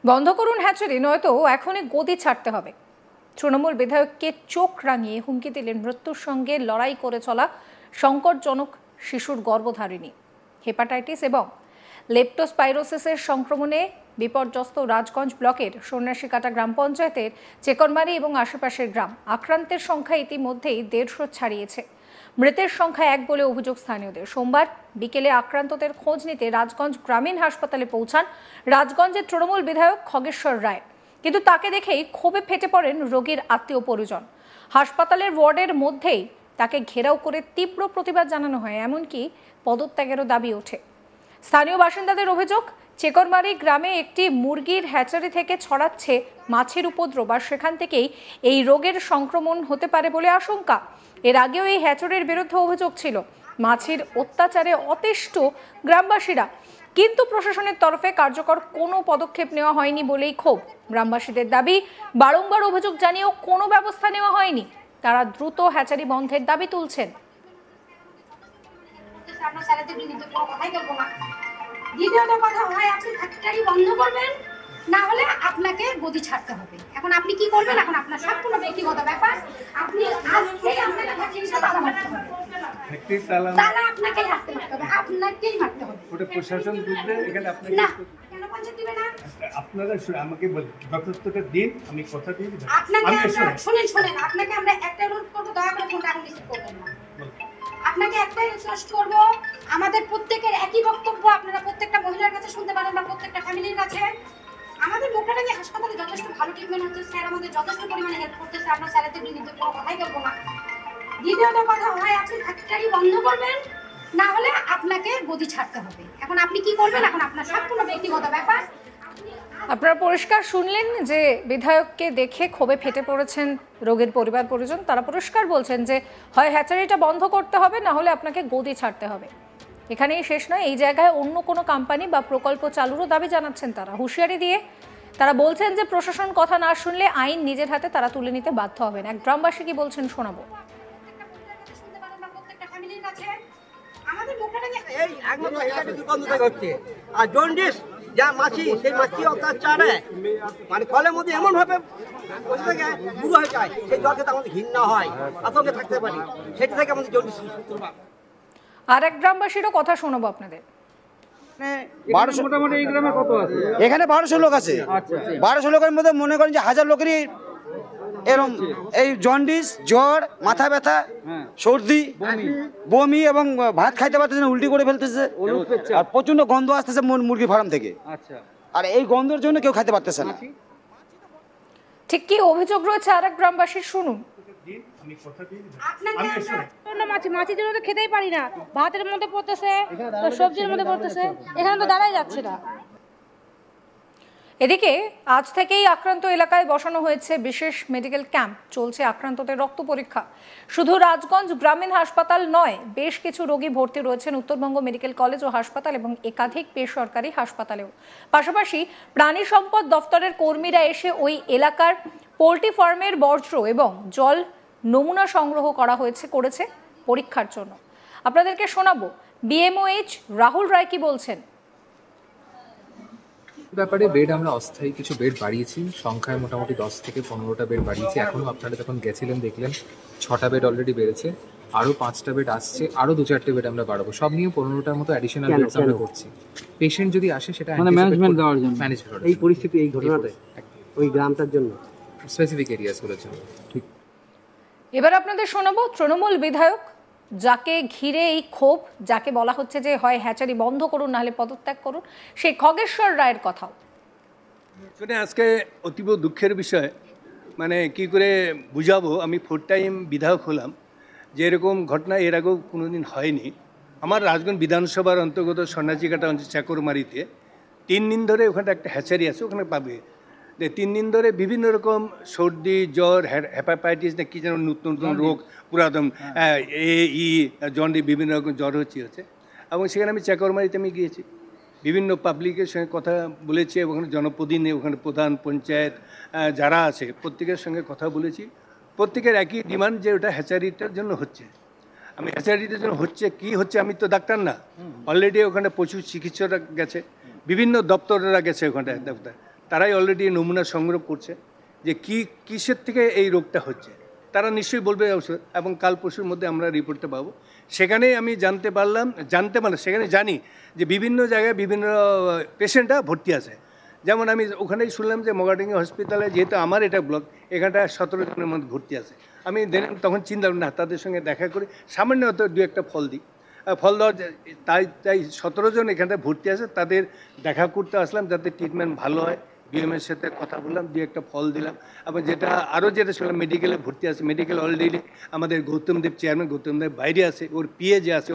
বন্ধ করুন হ্যাচারি, নয়তো এখনই গদি ছাড়তে হবে। তৃণমূল বিধায়ককে চোখ রাঙিয়ে হুমকি দিলেন মৃত্যুর সঙ্গে লড়াই করে চলা সংকটজনক শিশুর গর্ভধারিণী। হেপাটাইটিস এবং লেপ্টোস্পাইরোসিসের সংক্রমণে বিপর্যস্ত রাজগঞ্জ ব্লকের সন্ন্যাসীকাটা গ্রাম পঞ্চায়েতের চেকরমারি এবং আশেপাশের গ্রাম। আক্রান্তের সংখ্যা ইতিমধ্যেই 150 ছাড়িয়েছে। মৃতের সংখ্যা 1 বলে অভিযোগ স্থানীয়দের। সোমবার বিকেলে আক্রান্তদের খোঁজ নিতে রাজগঞ্জ গ্রামীণ হাসপাতালে পৌঁছান রাজগঞ্জের তৃণমূল বিধায়ক খগেশ্বর রায়, কিন্তু তাকে দেখেই ক্ষোভে ফেটে পড়েন রোগীর আত্মীয় পরিজন। হাসপাতালের ওয়ার্ডের মধ্যেই তাকে ঘেরাও করে তীব্র প্রতিবাদ জানানো হয়, এমনকি পদত্যাগেরও দাবি ওঠে। স্থানীয় বাসিন্দাদের অভিযোগ, চেকরমারি গ্রামে একটি মুরগির হ্যাচারি থেকে ছড়াচ্ছে মাছের উপদ্রব, আর সেখান থেকেই এই রোগের সংক্রমণ হতে পারে বলে আশঙ্কা। এর আগেও এই হ্যাচারির বিরুদ্ধে অভিযোগ ছিল। মাছের অত্যাচারে অতিষ্ঠ গ্রামবাসীরা, কিন্তু প্রশাসনের তরফে কার্যকর কোনো পদক্ষেপ নেওয়া হয়নি বলেই ক্ষোভ। গ্রামবাসীদের দাবি, বারংবার অভিযোগ জানিয়েও কোনো ব্যবস্থা নেওয়া হয়নি। তারা দ্রুত হ্যাচারি বন্ধের দাবি তুলছেন। দ্বিতীয়ত কথা হয়, আপনি ফ্যাক্টরি বন্ধ করবেন, না হলে আপনাকে গদি ছাড়তে হবে। এখন আপনি কি করবেন, এখন আপনার সম্পূর্ণ ব্যক্তিগত ব্যাপার। আপনি আজকে আপনাকে ফ্যাক্টরিটা তালা মারতে হবে, তালা আপনাকেই আসতে মারতে হবে, আপনাকেই মারতে হবে। ওটা প্রশাসন বুঝবে, এখানে আপনাকে না কেন পঞ্চায়েত দিবে না? আপনারা আমাকে বলেন যথাযথটা দিন, আমি কথা দিই। আপনাকে শুনেন, আপনাকে আমরা একটা অনুরোধ করবো, দয়া করে ফোনটা এখন রিসিভ করবেন না। আপনাকে একটাই রিকোয়েস্ট করব, আমাদের প্রত্যেকের একই বক্তব্য, আপনারা প্রত্যেকটা মহিলার কাছে শুনতে পারেন বা প্রত্যেকটা ফ্যামিলির কাছে। আমাদের মোটামুটি হাসপাতালে যথেষ্ট ভালো ট্রিটমেন্ট হচ্ছে, স্যার আমাদের যথেষ্ট পরিমাণে হেল্প করতেছে, আমরা স্যারেদের বিরুদ্ধে কোনো কথাই বলবো না। দ্বিতীয়ত কথা হয়, আপনি ফ্যাক্টরি বন্ধ করবেন, না হলে আপনাকে গদি ছাড়তে হবে। এখন আপনি কি করবেন, এখন আপনার সম্পূর্ণ ব্যক্তিগত ব্যাপার। আপনারা পরিষ্কার শুনলেন যে বিধায়ককে দেখে ক্ষোভে ফেটে পড়েছেন রোগীর পরিবার পরিজন। তারা পরিষ্কার বলছেন যে হয় হ্যাচারিটা বন্ধ করতে হবে, না হলে আপনাকে গদি ছাড়তে হবে। এখানেই শেষ নয়, এই জায়গায় অন্য কোনো কোম্পানি বা প্রকল্প চালুরও দাবি জানাচ্ছেন তারা, হুঁশিয়ারি দিয়ে। তারা বলছেন যে প্রশাসন কথা না শুনলে আইন নিজের হাতে তারা তুলে নিতে বাধ্য হবেন। এক গ্রামবাসী কি বলছেন শোনাবো। আর জন্ডিস যা মাছি, সেই মাছি অত্যাচারে মানে ফলের মধ্যে এমন ভাবে বুড়ো হয়ে যায়, সেই জল খেতে আমাদের ঘৃণা হয়, আতঙ্কে থাকতে পারি, সেটা থেকে আমাদের জন্ডিস। আর এক গ্রামবাসীরও কথা শোনাবো আপনাদের। এখানে 1200 লোক আছে। 1200 লোকের মধ্যে মনে করেন যে 1000 লোকেরই এরকম এই জন্ডিস, জ্বর, মাথা ব্যথা, সর্দি, বমি এবং ভাত খাইতে পারতেছে না, উল্টি করে ফেলতেছে, আর প্রচন্ড গন্ধ আসতেছে মুরগি ফার্ম থেকে। আর এই গন্ধের জন্য কেউ খাইতে পারতেছে না। ঠিক কি অভিযোগ রয়েছে আর এক গ্রামবাসীর, শুনুন। মাছের জন্য তো খেতেই পারি না, ভাতের মধ্যে পড়তেছে, সবজির মধ্যে পড়তেছে, এখানে তো দাঁড়াই যাচ্ছে না। এদিকে আজ থেকেই আক্রান্ত এলাকায় বসানো হয়েছে বিশেষ মেডিকেল ক্যাম্প। চলছে আক্রান্তদের রক্ত পরীক্ষা। শুধু রাজগঞ্জ গ্রামীণ হাসপাতাল নয়, বেশ কিছু রোগী ভর্তি রয়েছেন উত্তরবঙ্গ মেডিকেল কলেজ ও হাসপাতাল এবং একাধিক বেসরকারি হাসপাতালেও। পাশাপাশি প্রাণী সম্পদ দফতরের কর্মীরা এসে ওই এলাকার পোল্ট্রি ফার্মের বর্জ্য এবং জল নমুনা সংগ্রহ করেছে পরীক্ষার জন্য। আপনাদেরকে শোনাবো বিএমওএইচ রাহুল রায় কি বলছেন। ব্যাপারে বেড আমরা অস্থায়ী কিছু বেড বাড়িয়েছি, সংখ্যায় মোটামুটি 10 থেকে 15টা বেড বাড়িয়েছি। এখনও আপনারা যখন গেছিলেন দেখলেন 6টা বেড অলরেডি বেড়েছে, আরও 5টা বেড আসছে, আরও 2-4টে বেড আমরা বাড়াবো। সব নিয়ে 15টার মতো অ্যাডিশনাল বেডস আমরা করছি। পেশেন্ট যদি আসে সেটা ম্যানেজমেন্ট দেওয়ার জন্য, এই পরিস্থিতি, এই ঘটনাটা ওই গ্রামটার জন্য, স্পেসিফিক এরিয়াসগুলোর জন্য। ঠিক, এবার আপনাদের শোনাবো তৃণমূল বিধায়ক যাকে ঘিরে এই ক্ষোভ, যাকে বলা হচ্ছে যে হয় হ্যাচারি বন্ধ করুন নাহলে পদত্যাগ করুন, সেই খগেশ্বর রায়ের কথাও। শুনে আজকে অতীব দুঃখের বিষয়, মানে কি করে বুঝাবো। আমি 4 টাইম বিধায়ক হলাম, যে এরকম ঘটনা এর আগেও কোনোদিন হয়নি। আমার রাজগঞ্জ বিধানসভার অন্তর্গত সন্ন্যাসীকাটা অঞ্চল চাকরমারিতে 3 দিন ধরে ওখানে একটা হ্যাচারি আছে, ওখানে পাবে যে 3 দিন ধরে বিভিন্ন রকম সর্দি, জ্বর, হেপাটাইটিস না কি যেন নতুন নতুন রোগ, পুরাতন জন্ডিস, বিভিন্ন রকম জ্বর হচ্ছে। এবং সেখানে আমি চাকরমারিতে আমি গিয়েছি, বিভিন্ন পাবলিকের সঙ্গে কথা বলেছি, ওখানে জনপ্রতিনিধি, ওখানে প্রধান পঞ্চায়েত যারা আছে প্রত্যেকের সঙ্গে কথা বলেছি। প্রত্যেকের একই ডিমান্ড যে ওটা হ্যাচারিটার জন্য হচ্ছে। আমি হ্যাচারিটার জন্য হচ্ছে কি হচ্ছে, আমি তো ডাক্তার না। অলরেডি ওখানে প্রচুর চিকিৎসকরা গেছে, বিভিন্ন দপ্তরেরা গেছে ওখানটায়, তারাই অলরেডি নমুনা সংগ্রহ করছে যে কিসের থেকে এই রোগটা হচ্ছে। তারা নিশ্চয়ই বলবে ঔষধ, এবং কাল পরশুর মধ্যে আমরা রিপোর্টটা পাবো। সেখানেই আমি সেখানে জানি যে বিভিন্ন জায়গায় বিভিন্ন পেশেন্টরা ভর্তি আছে। যেমন আমি ওখানেই শুনলাম যে মগাডিঙ্গি হসপিটালে, যেহেতু আমার এটা ব্লক, এখানটা 17 জনের মধ্যে ভর্তি আছে। আমি তখন চিন্তা করি না, তাদের সঙ্গে দেখা করি, সামান্য হয়তো 2-1টা ফল দিই, ফল দেওয়ার তাই 17 জন এখানটা ভর্তি আছে, তাদের দেখা করতে আসলাম যাতে ট্রিটমেন্ট ভালো হয়। বিএমের সাথে কথা বললাম, 2-1টা ফল দিলাম। এবং যেটা শুনলাম মেডিকেলে ভর্তি আছে, মেডিকেল অলরেডি আমাদের গৌতম দেব চেয়ারম্যান, গৌতম দেব বাইরে আছে, ওর পিএ যে আছে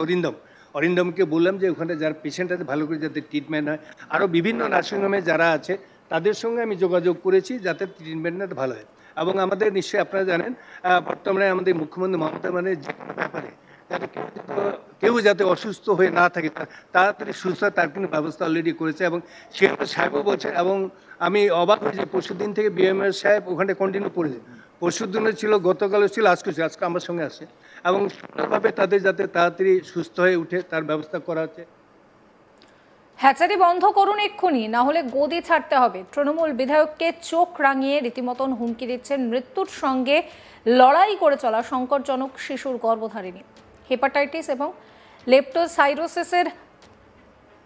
অরিন্দমকে বললাম যে ওখানে যারা পেশেন্ট আছে ভালো করে যাতে ট্রিটমেন্ট হয়। আরও বিভিন্ন নার্সিংহোমে যারা আছে তাদের সঙ্গে আমি যোগাযোগ করেছি যাতে ট্রিটমেন্টটা ভালো হয়। এবং আমাদের নিশ্চয়ই আপনারা জানেন বর্তমানে আমাদের মুখ্যমন্ত্রী মমতা যে কোনো ব্যাপারে যাতে কেউ যাতে অসুস্থ হয়ে না থাকে, তাড়াতাড়ি সুস্থ হয় তার কোনো ব্যবস্থা অলরেডি করেছে। এবং সেটা সাহেবও বলছে, এবং আমি অবাক হয়েছি পরশুদিন থেকে বিএমএর সাহেব ওখানে কন্টিনিউ করেছে। পরশুদিনও ছিল, গতকালও ছিল, আজকে আমার সঙ্গে আসছে, এবং সুন্দরভাবে তাদের যাতে তাড়াতাড়ি সুস্থ হয়ে উঠে তার ব্যবস্থা করা হচ্ছে। হ্যাচারি বন্ধ করুন এক্ষুনি, না হলে গদি ছাড়তে হবে। তৃণমূল বিধায়ককে চোখ রাঙিয়ে রীতিমতন হুমকি দিচ্ছেন মৃত্যুর সঙ্গে লড়াই করে চলা সংকটজনক শিশুর গর্ভধারিণী। হেপাটাইটিস এবং লেপ্টোসাইরোসিসের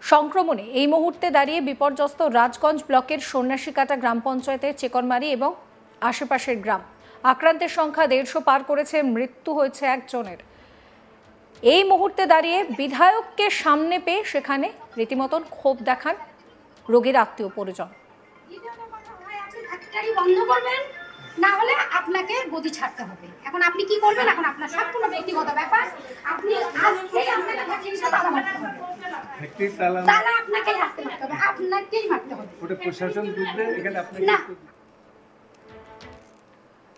সংক্রমণে এই মুহূর্তে দাঁড়িয়ে বিপর্যস্ত রাজগঞ্জ ব্লকের সন্ন্যাসীকাটা গ্রাম পঞ্চায়েতের চেকনমারি এবং আশেপাশের গ্রাম। আক্রান্তের সংখ্যা 150 পার করেছে, মৃত্যু হয়েছে একজনের। এই মুহূর্তে দাঁড়িয়ে বিধায়ককে সামনে পেয়ে সেখানে রীতিমতন ক্ষোভ দেখান রোগীর আত্মীয় পরিজন। বন্ধ করবেন, না হলে আপনাকে গদি ছাড়তে হবে। এখন আপনি কি করবেন, এখন আপনার সম্পূর্ণ ব্যক্তিগত ব্যাপার। আপনি আজকে আপনাকে ফ্যাক্টরিটা তালা মারতে হবে, তালা আপনাকেই আসতে মারতে হবে, আপনাকেই মারতে হবে। ওটা প্রশাসন বুঝবে, এখানে আপনাকে না।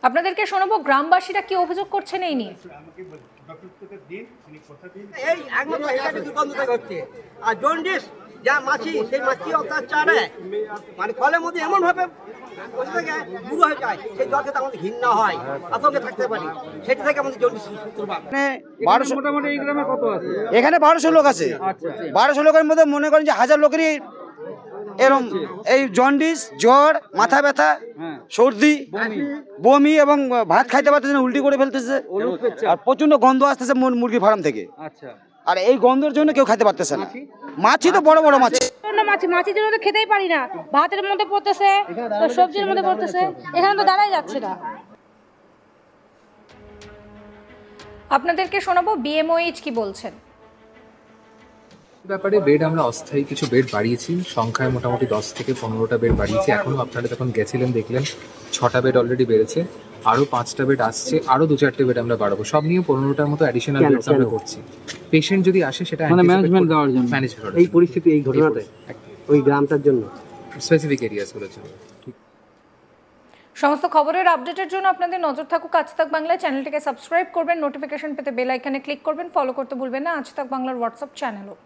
আপনাদেরকে শোনাবো গ্রামবাসীরা কি অভিযোগ করছেন এই নিয়ে। এই একমাত্র এটাকে দুর্গন্ধ থেকে হচ্ছে। আর জন্ডিস যা মাছি, সেই মাছি অত্যাচারে মানে কলের মধ্যে এমন ভাবে বসে থাকে বুড়ো হয়ে যায়, সেই জল খেতে আমাদের ঘৃণা হয়, আতঙ্কে থাকতে পারি। সেটা থেকে আমাদের জন্ডিস সূত্রপাত। মোটামুটি এই গ্রামে কত আছে? এখানে 1200 লোক আছে। 1200 লোকের মধ্যে মনে করেন যে 1000 লোকেরই এরকম এই জন্ডিস, জ্বর, মাথা ব্যথা, সর্দি, বমি এবং ভাত খাইতে পারতেছে না, উল্টি করে ফেলতেছে, আর প্রচন্ড গন্ধ আসতেছে মুরগির ফার্ম থেকে। আর এই গন্ধের জন্য কেউ খাইতে পারতেছে না। মাছি তো বড় বড় মাছি, মাছির জন্য তো খেতেই পারি না, ভাতের মধ্যে পড়তেছে, সবজির মধ্যে পড়তেছে, এখানে তো দাঁড়াই যাচ্ছে না। আপনাদেরকে শোনাবো বিএমওএইচ কি বলছেন। ব্যাপারে বেড আমরা অস্থায়ী কিছু বেড বাড়িয়েছি, সংখ্যায় মোটামুটি 10 থেকে 15টা বেড বাড়িয়েছি। এখনও আপনারা যখন গেছিলেন দেখলেন 6টা বেড অলরেডি বেড়েছে, আরও 5টা বেড আসছে, আরও 2-4টে বেড আমরা বাড়াবো। সব নিয়ে 15টার মতো অ্যাডিশনাল বেডস আমরা করছি। পেশেন্ট যদি আসে সেটা ম্যানেজমেন্ট দেওয়ার জন্য, এই পরিস্থিতি, এই ঘটনাতে ওই গ্রামটার জন্য, স্পেসিফিক এরিয়াসগুলোর জন্য। সমস্ত খবরের আপডেটের জন্য আপনাদের নজর থাকুক আজ তাক বাংলা। চ্যানেলটিকে সাবস্ক্রাইব করবেন, নোটিফিকেশন পেতে বেল আইকনে ক্লিক করবেন, ফলো করতে ভুলবেন না আজ তাক বাংলার হোয়াটসঅ্যাপ চ্যানেলও।